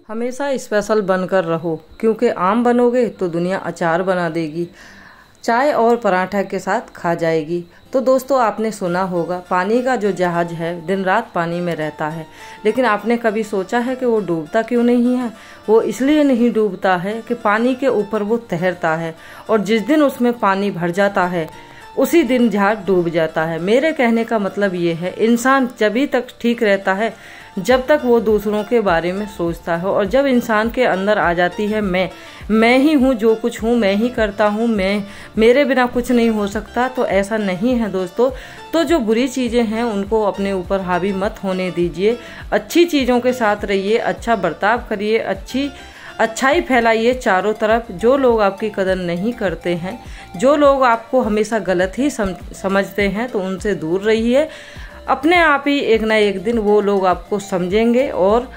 हमेशा स्पेशल बनकर रहो, क्योंकि आम बनोगे तो दुनिया अचार बना देगी, चाय और पराठा के साथ खा जाएगी। तो दोस्तों, आपने सुना होगा पानी का जो जहाज है दिन रात पानी में रहता है, लेकिन आपने कभी सोचा है कि वो डूबता क्यों नहीं है? वो इसलिए नहीं डूबता है कि पानी के ऊपर वो तैरता है, और जिस दिन उसमें पानी भर जाता है उसी दिन जहाज डूब जाता है। मेरे कहने का मतलब ये है, इंसान जभी तक ठीक रहता है जब तक वो दूसरों के बारे में सोचता है, और जब इंसान के अंदर आ जाती है मैं ही हूँ, जो कुछ हूँ मैं ही करता हूँ, मेरे बिना कुछ नहीं हो सकता, तो ऐसा नहीं है दोस्तों। तो जो बुरी चीज़ें हैं उनको अपने ऊपर हावी मत होने दीजिए, अच्छी चीज़ों के साथ रहिए, अच्छा बर्ताव करिए, अच्छाई फैलाइए चारों तरफ। जो लोग आपकी कदर नहीं करते हैं, जो लोग आपको हमेशा गलत ही समझते हैं, तो उनसे दूर रहिए। अपने आप ही एक ना एक दिन वो लोग आपको समझेंगे और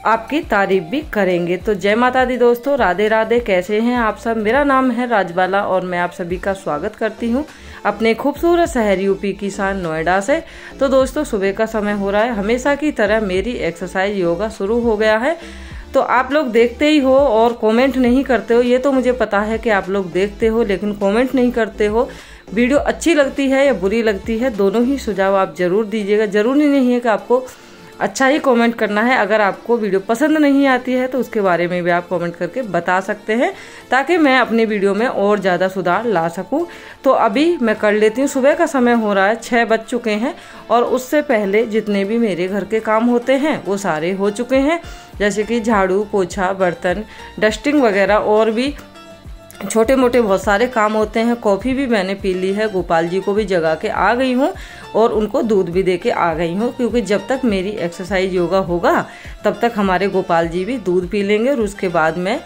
आपकी तारीफ भी करेंगे। तो जय माता दी दोस्तों, राधे राधे। कैसे हैं आप सब? मेरा नाम है राजबाला और मैं आप सभी का स्वागत करती हूं अपने खूबसूरत शहर यूपी की शान नोएडा से। तो दोस्तों, सुबह का समय हो रहा है, हमेशा की तरह मेरी एक्सरसाइज योगा शुरू हो गया है। तो आप लोग देखते ही हो और कमेंट नहीं करते हो, ये तो मुझे पता है कि आप लोग देखते हो लेकिन कमेंट नहीं करते हो। वीडियो अच्छी लगती है या बुरी लगती है, दोनों ही सुझाव आप जरूर दीजिएगा। जरूरी नहीं है कि आपको अच्छा ही कमेंट करना है, अगर आपको वीडियो पसंद नहीं आती है तो उसके बारे में भी आप कमेंट करके बता सकते हैं, ताकि मैं अपनी वीडियो में और ज़्यादा सुधार ला सकूं। तो अभी मैं कर लेती हूँ। सुबह का समय हो रहा है, 6 बज चुके हैं, और उससे पहले जितने भी मेरे घर के काम होते हैं वो सारे हो चुके हैं, जैसे कि झाड़ू पोछा, बर्तन, डस्टिंग वगैरह, और भी छोटे मोटे बहुत सारे काम होते हैं। कॉफ़ी भी मैंने पी ली है, गोपाल जी को भी जगा के आ गई हूँ और उनको दूध भी दे के आ गई हूँ, क्योंकि जब तक मेरी एक्सरसाइज योगा होगा तब तक हमारे गोपाल जी भी दूध पी लेंगे, और उसके बाद मैं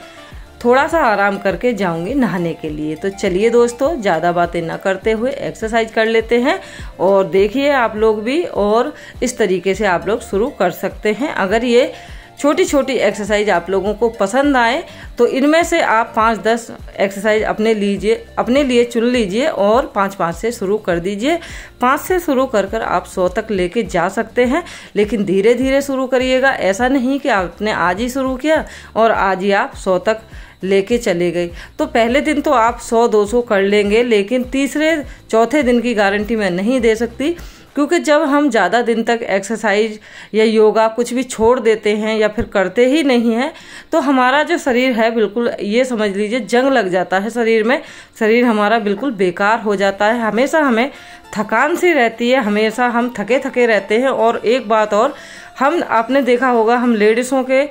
थोड़ा सा आराम करके जाऊंगी नहाने के लिए। तो चलिए दोस्तों, ज़्यादा बातें ना करते हुए एक्सरसाइज कर लेते हैं, और देखिए आप लोग भी, और इस तरीके से आप लोग शुरू कर सकते हैं। अगर ये छोटी छोटी एक्सरसाइज आप लोगों को पसंद आए तो इनमें से आप 5-10 एक्सरसाइज अपने लिए चुन लीजिए और 5-5 से शुरू कर दीजिए। 5 से शुरू कर आप 100 तक लेके जा सकते हैं, लेकिन धीरे धीरे शुरू करिएगा। ऐसा नहीं कि आपने आज ही शुरू किया और आज ही आप 100 तक लेके चले गए। तो पहले दिन तो आप 100-200 कर लेंगे, लेकिन तीसरे चौथे दिन की गारंटी मैं नहीं दे सकती, क्योंकि जब हम ज़्यादा दिन तक एक्सरसाइज या योगा कुछ भी छोड़ देते हैं या फिर करते ही नहीं हैं, तो हमारा जो शरीर है, बिल्कुल ये समझ लीजिए जंग लग जाता है शरीर में। शरीर हमारा बिल्कुल बेकार हो जाता है, हमेशा हमें थकान सी रहती है, हमेशा हम थके थके रहते हैं। और एक बात और, आपने देखा होगा, हम लेडीज़ों के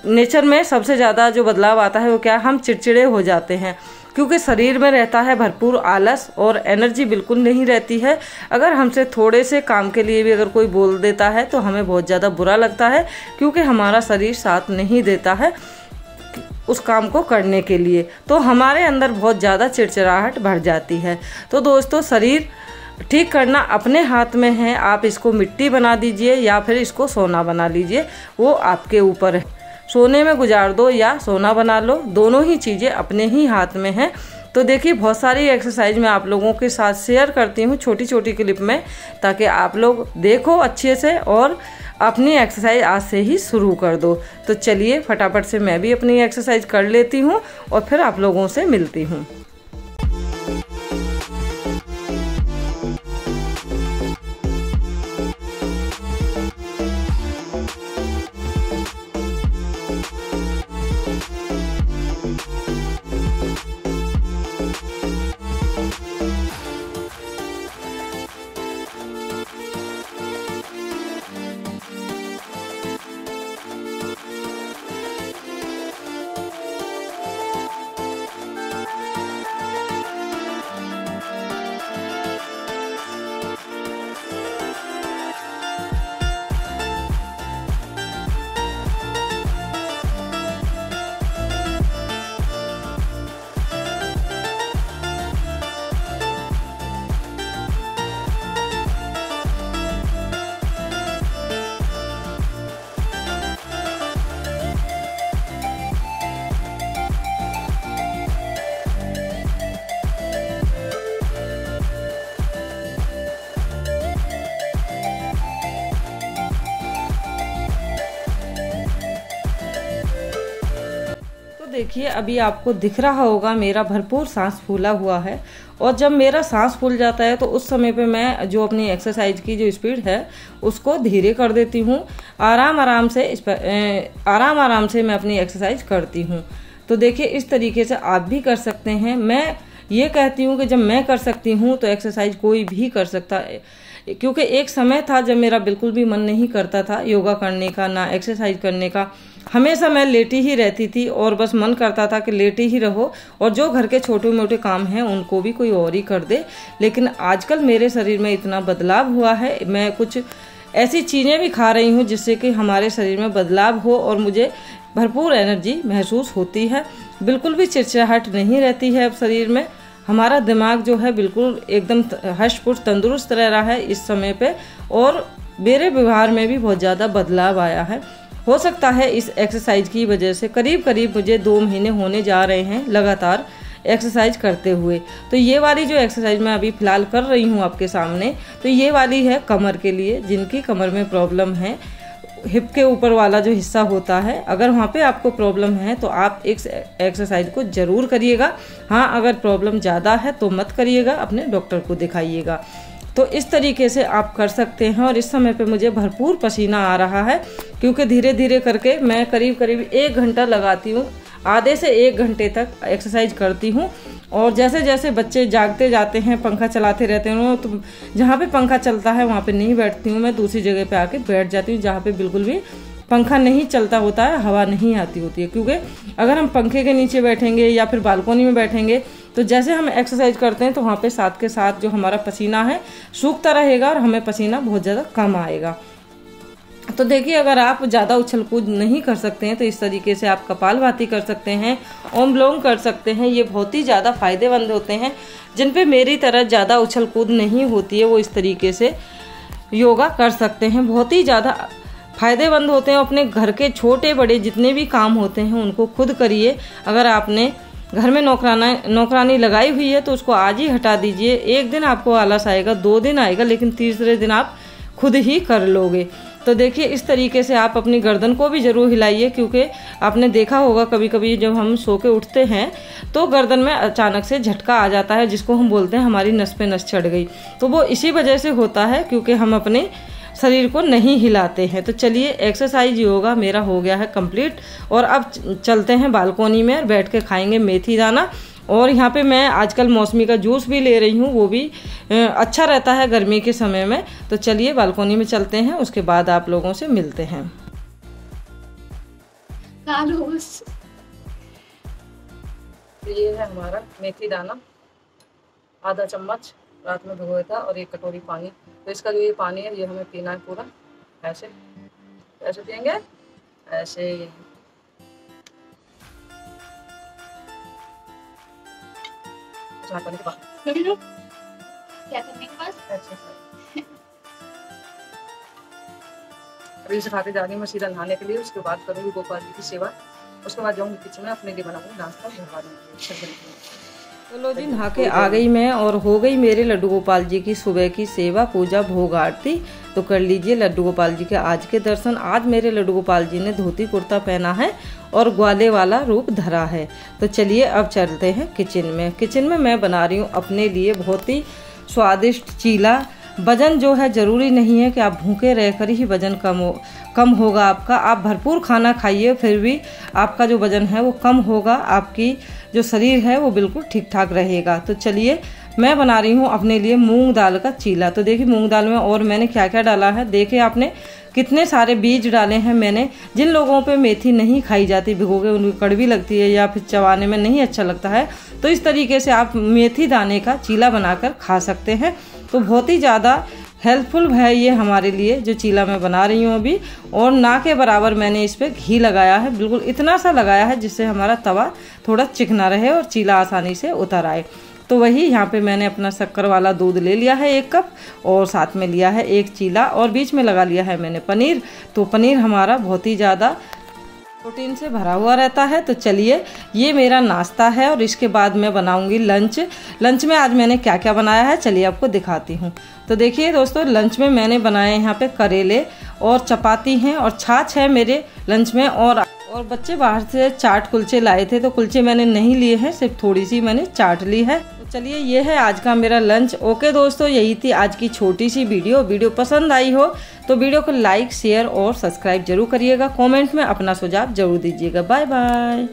नेचर में सबसे ज़्यादा जो बदलाव आता है वो क्या, हम चिड़चिड़े हो जाते हैं, क्योंकि शरीर में रहता है भरपूर आलस और एनर्जी बिल्कुल नहीं रहती है। अगर हमसे थोड़े से काम के लिए भी अगर कोई बोल देता है तो हमें बहुत ज़्यादा बुरा लगता है, क्योंकि हमारा शरीर साथ नहीं देता है उस काम को करने के लिए, तो हमारे अंदर बहुत ज़्यादा चिड़चिड़ाहट भर जाती है। तो दोस्तों, शरीर ठीक करना अपने हाथ में है। आप इसको मिट्टी बना दीजिए या फिर इसको सोना बना लीजिए, वो आपके ऊपर है। सोने में गुजार दो या सोना बना लो, दोनों ही चीज़ें अपने ही हाथ में हैं। तो देखिए, बहुत सारी एक्सरसाइज मैं आप लोगों के साथ शेयर करती हूँ छोटी छोटी क्लिप में, ताकि आप लोग देखो अच्छे से और अपनी एक्सरसाइज आज से ही शुरू कर दो। तो चलिए फटाफट से मैं भी अपनी एक्सरसाइज कर लेती हूँ और फिर आप लोगों से मिलती हूँ। देखिए अभी आपको दिख रहा होगा मेरा भरपूर सांस फूला हुआ है, और जब मेरा सांस फूल जाता है तो उस समय पे मैं जो अपनी एक्सरसाइज की जो स्पीड है उसको धीरे कर देती हूँ। आराम आराम से मैं अपनी एक्सरसाइज करती हूँ। तो देखिए इस तरीके से आप भी कर सकते हैं। मैं ये कहती हूँ कि जब मैं कर सकती हूँ तो एक्सरसाइज कोई भी कर सकता है, क्योंकि एक समय था जब मेरा बिल्कुल भी मन नहीं करता था योगा करने का, ना एक्सरसाइज करने का। हमेशा मैं लेटी ही रहती थी और बस मन करता था कि लेटे ही रहो और जो घर के छोटे मोटे काम हैं उनको भी कोई और ही कर दे। लेकिन आजकल मेरे शरीर में इतना बदलाव हुआ है, मैं कुछ ऐसी चीज़ें भी खा रही हूँ जिससे कि हमारे शरीर में बदलाव हो और मुझे भरपूर एनर्जी महसूस होती है। बिल्कुल भी चिड़चिड़ाहट नहीं रहती है अब शरीर में। हमारा दिमाग जो है बिल्कुल एकदम हष्ट-पुष्ट तंदुरुस्त रह रहा है इस समय पे, और मेरे व्यवहार में भी बहुत ज़्यादा बदलाव आया है। हो सकता है इस एक्सरसाइज की वजह से करीब करीब मुझे 2 महीने होने जा रहे हैं लगातार एक्सरसाइज करते हुए। तो ये वाली जो एक्सरसाइज मैं अभी फ़िलहाल कर रही हूँ आपके सामने, तो ये वाली है कमर के लिए, जिनकी कमर में प्रॉब्लम है। हिप के ऊपर वाला जो हिस्सा होता है, अगर वहाँ पे आपको प्रॉब्लम है तो आप इस एक्सरसाइज को ज़रूर करिएगा। हाँ, अगर प्रॉब्लम ज़्यादा है तो मत करिएगा, अपने डॉक्टर को दिखाइएगा। तो इस तरीके से आप कर सकते हैं। और इस समय पे मुझे भरपूर पसीना आ रहा है, क्योंकि धीरे धीरे करके मैं करीब करीब 1 घंटा लगाती हूँ, आधे से 1 घंटे तक एक्सरसाइज करती हूँ। और जैसे जैसे बच्चे जागते जाते हैं, पंखा चलाते रहते हैं, तो जहाँ पे पंखा चलता है वहाँ पे नहीं बैठती हूँ, मैं दूसरी जगह पे आके बैठ जाती हूँ जहाँ पे बिल्कुल भी पंखा नहीं चलता होता है, हवा नहीं आती होती है। क्योंकि अगर हम पंखे के नीचे बैठेंगे या फिर बालकोनी में बैठेंगे तो जैसे हम एक्सरसाइज करते हैं तो वहाँ पे साथ के साथ जो हमारा पसीना है सूखता रहेगा और हमें पसीना बहुत ज़्यादा कम आएगा। तो देखिए अगर आप ज़्यादा उछल कूद नहीं कर सकते हैं तो इस तरीके से आप कपालभाति कर सकते हैं, ओम विलोम कर सकते हैं। ये बहुत ही ज़्यादा फायदेमंद होते हैं। जिन पे मेरी तरह ज़्यादा उछल कूद नहीं होती है वो इस तरीके से योगा कर सकते हैं, बहुत ही ज़्यादा फायदेमंद होते हैं। अपने घर के छोटे बड़े जितने भी काम होते हैं उनको खुद करिए। अगर आपने घर में नौकरानी लगाई हुई है तो उसको आज ही हटा दीजिए। 1 दिन आपको आलस आएगा, 2 दिन आएगा, लेकिन तीसरे दिन आप खुद ही कर लोगे। तो देखिए इस तरीके से आप अपनी गर्दन को भी ज़रूर हिलाइए, क्योंकि आपने देखा होगा कभी कभी जब हम सो के उठते हैं तो गर्दन में अचानक से झटका आ जाता है, जिसको हम बोलते हैं हमारी नस पे नस चढ़ गई। तो वो इसी वजह से होता है क्योंकि हम अपने शरीर को नहीं हिलाते हैं। तो चलिए एक्सरसाइज योगा मेरा हो गया है कंप्लीट, और अब चलते हैं बालकोनी में और बैठ के खाएंगे मेथी दाना। और यहाँ पे मैं आजकल मौसमी का जूस भी ले रही हूँ, वो भी अच्छा रहता है गर्मी के समय में। तो चलिए बालकोनी में चलते हैं, उसके बाद आप लोगों से मिलते हैं। ये है हमारा मेथी दाना, आधा चम्मच रात में भिगोया था, और 1 कटोरी पानी। तो इसका जो ये पानी है ये हमें पीना है पूरा, ऐसे ऐसे पियेंगे, ऐसे करने के बाद क्या करने के बाद अभी से खा के जा रही हूँ मैं सीधा नहाने के लिए। उसके बाद करूँगी गोपाल जी की सेवा, उसके बाद जाऊँगी किचन में अपने लिए बनाऊँगी नाश्ता घर वालों। चलो जी नहा के आ गई मैं, और हो गई मेरे लड्डू गोपाल जी की सुबह की सेवा, पूजा, भोग आरती। तो कर लीजिए लड्डू गोपाल जी के आज के दर्शन। आज मेरे लड्डू गोपाल जी ने धोती कुर्ता पहना है और ग्वाले वाला रूप धरा है। तो चलिए अब चलते हैं किचन में। किचन में मैं बना रही हूँ अपने लिए बहुत ही स्वादिष्ट चीला। वजन जो है ज़रूरी नहीं है कि आप भूखे रहकर ही वजन कम होगा आपका। आप भरपूर खाना खाइए फिर भी आपका जो वजन है वो कम होगा, आपकी जो शरीर है वो बिल्कुल ठीक ठाक रहेगा। तो चलिए मैं बना रही हूँ अपने लिए मूंग दाल का चीला। तो देखिए मूंग दाल में और मैंने क्या क्या डाला है, देखिए आपने कितने सारे बीज डाले हैं मैंने। जिन लोगों पे मेथी नहीं खाई जाती भिगो के, उनकी कड़वी लगती है या फिर चबाने में नहीं अच्छा लगता है, तो इस तरीके से आप मेथी दाने का चीला बनाकर खा सकते हैं। तो बहुत ही ज़्यादा हेल्पफुल है ये हमारे लिए जो चीला मैं बना रही हूँ अभी। और ना के बराबर मैंने इस पर घी लगाया है, बिल्कुल इतना सा लगाया है जिससे हमारा तवा थोड़ा चिकना रहे और चीला आसानी से उतर आए। तो वही यहाँ पे मैंने अपना शक्कर वाला दूध ले लिया है 1 कप, और साथ में लिया है 1 चीला, और बीच में लगा लिया है मैंने पनीर। तो पनीर हमारा बहुत ही ज़्यादा प्रोटीन से भरा हुआ रहता है। तो चलिए ये मेरा नाश्ता है, और इसके बाद मैं बनाऊंगी लंच। लंच में आज मैंने क्या क्या बनाया है चलिए आपको दिखाती हूँ। तो देखिए दोस्तों लंच में मैंने बनाए यहाँ पे करेले और चपाती हैं, और छाछ है मेरे लंच में। और बच्चे बाहर से चाट कुलचे लाए थे, तो कुलचे मैंने नहीं लिए हैं, सिर्फ थोड़ी सी मैंने चाट ली है। तो चलिए ये है आज का मेरा लंच। ओके दोस्तों, यही थी आज की छोटी सी वीडियो पसंद आई हो तो वीडियो को लाइक शेयर और सब्सक्राइब जरूर करिएगा। कमेंट में अपना सुझाव जरूर दीजिएगा। Bye bye.